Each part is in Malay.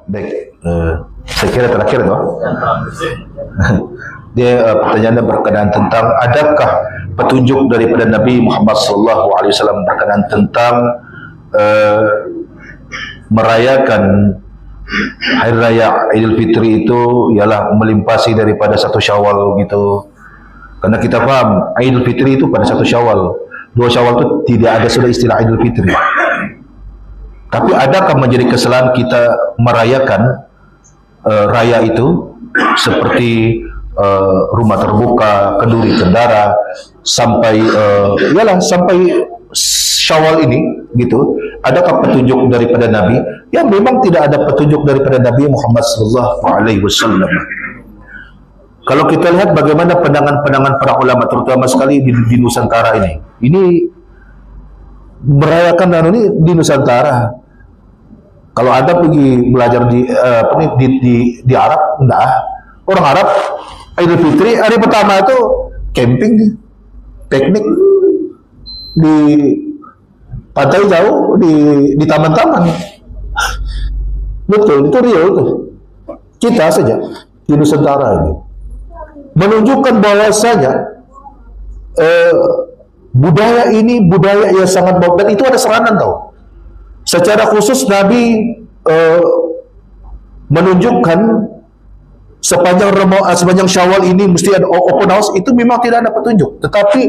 Baik, saya kira terakhir toh. Dia pertanyaannya berkenaan tentang adakah petunjuk daripada Nabi Muhammad SAW berkenaan tentang merayakan Hari Raya Idul Fitri itu ialah melimpasi daripada 1 Syawal gitu. Karena kita faham Idul Fitri itu pada 1 Syawal. 2 Syawal itu tidak ada sudah istilah Idul Fitri. Tapi adakah menjadi kesalahan kita merayakan raya itu seperti rumah terbuka, kenduri kendara sampai sampai Syawal ini gitu? Adakah petunjuk daripada Nabi? Ya memang tidak ada petunjuk daripada Nabi Muhammad SAW. Kalau kita lihat bagaimana pandangan-pandangan para ulama terutama sekali di Nusantara ini merayakan ini di Nusantara. Kalau ada pergi belajar di Arab, enggak. Orang Arab Idul Fitri hari pertama itu camping, piknik di pantai jauh, di taman-taman. Betul, itu real tuh. Kita saja di Nusantara ini menunjukkan bahwasanya budaya ini budaya yang sangat baik dan itu ada serangan tahu. Secara khusus Nabi menunjukkan sepanjang Syawal ini mesti ada open house, itu memang tidak ada petunjuk. Tetapi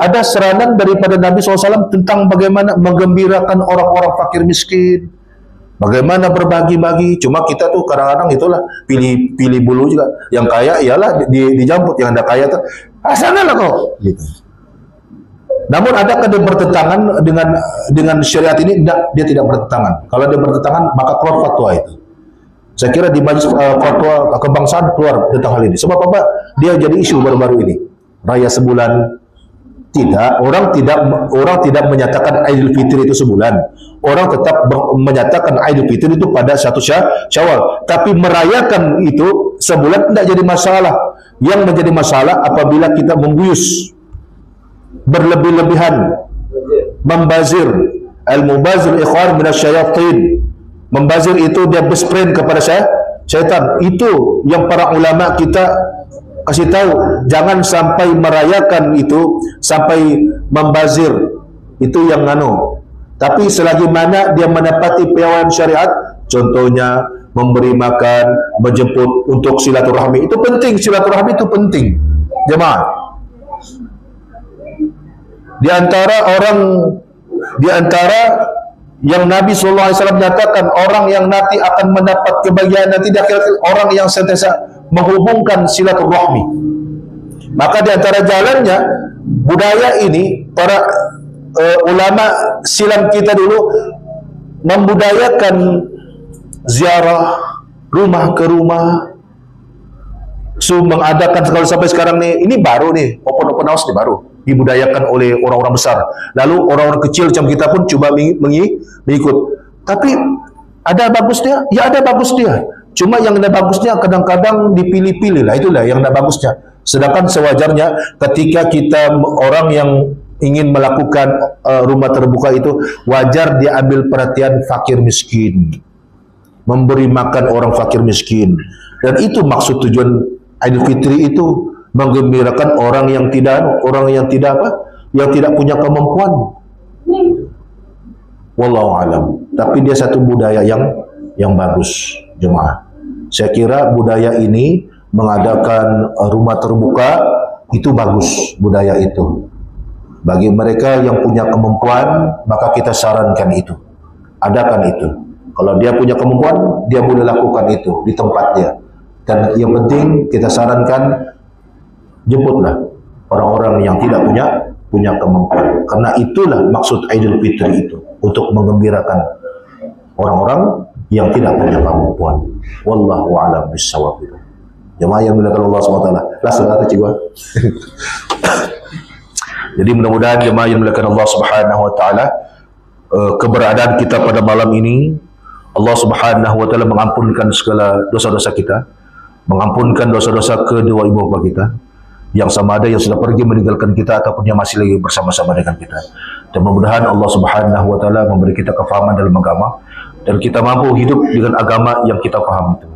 ada serangan daripada Nabi SAW tentang bagaimana menggembirakan orang-orang fakir miskin, bagaimana berbagi-bagi. Cuma kita tuh kadang-kadang itulah pilih bulu juga. Yang kaya ialah dijambut, yang ada kaya tuh sanalah kau. Gitu. Namun adakah dia bertentangan dengan syariat ini? Tidak, dia tidak bertentangan. Kalau dia bertentangan maka keluar fatwa itu. Saya kira di majelis fatwa kebangsaan keluar tentang hal ini. Sebab apa? Dia jadi isu baru-baru ini. Raya sebulan. Tidak, orang tidak menyatakan Idul Fitri itu sebulan. Orang tetap menyatakan Idul Fitri itu pada 1 Syawal. Tapi merayakan itu sebulan tidak jadi masalah. Yang menjadi masalah apabila kita mengguyus, berlebih-lebihan, membazir. Al-mubazir ikhwan minasyayatin. Membazir itu dia best friend kepada syaitan. Itu yang para ulama kita kasih tahu, jangan sampai merayakan itu sampai membazir. Itu yang Tapi selagi mana dia menepati piawaian syariat, contohnya memberi makan, menjemput untuk silaturahmi, itu penting. Silaturahmi itu penting, jemaah. Di antara yang Nabi SAW menyatakan orang yang nanti akan mendapat kebahagiaan nanti di akhirat, orang yang sentiasa menghubungkan silaturahmi. Maka di antara jalannya budaya ini, para ulama silam kita dulu membudayakan ziarah rumah ke rumah, mengadakan, kalau sampai sekarang nih, ini baru nih, open house nih baru dibudayakan oleh orang-orang besar. Lalu orang-orang kecil macam kita pun coba mengikut. Tapi ada bagusnya? Ya ada bagusnya. Cuma yang ada bagusnya kadang-kadang dipilih-pilih lah, itulah yang ada bagusnya. Sedangkan sewajarnya ketika kita orang yang ingin melakukan rumah terbuka itu, wajar dia ambil perhatian fakir miskin, memberi makan orang fakir miskin. Dan itu maksud tujuan Idul Fitri itu, menggembirakan orang yang tidak punya kemampuan. Wallahu alam. Tapi dia satu budaya yang bagus, jemaah. Saya kira budaya ini mengadakan rumah terbuka itu bagus, budaya itu. Bagi mereka yang punya kemampuan, maka kita sarankan itu. Adakan itu. Kalau dia punya kemampuan, dia boleh lakukan itu di tempat dia. Dan yang penting kita sarankan, jemputlah orang-orang yang tidak punya kemampuan. Karena itulah maksud Idul Fitri itu, untuk menggembirakan orang-orang yang tidak punya kemampuan. Wallahu a'lam bishawab. Jemaah yang dimuliakan Allah SWT. Langsung kata cikgu. Jadi mudah-mudahan jemaah yang dimuliakan Allah Subhanahu wa taala, keberadaan kita pada malam ini, Allah Subhanahu wa taala mengampunkan segala dosa-dosa kita, mengampunkan dosa-dosa kedua ibu bapa kita, yang sama ada yang sudah pergi meninggalkan kita ataupun yang masih lagi bersama-sama dengan kita. Dan mudah-mudahan Allah Subhanahu wa taala memberi kita kefahaman dalam agama, dan kita mampu hidup dengan agama yang kita paham itu.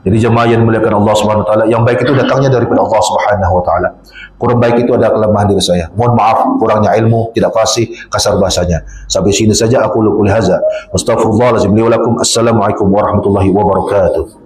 Jadi jemaah yang dimuliakan Allah Subhanahu wa taala, yang baik itu datangnya daripada Allah Subhanahu wa taala. Kurang baik itu adalah kelemahan diri saya. Mohon maaf kurangnya ilmu, tidak fasih, kasar bahasanya. Sampai sini saja aku qul hadza. Astaghfirullahalazim li wa lakum. Assalamualaikum warahmatullahi wabarakatuh.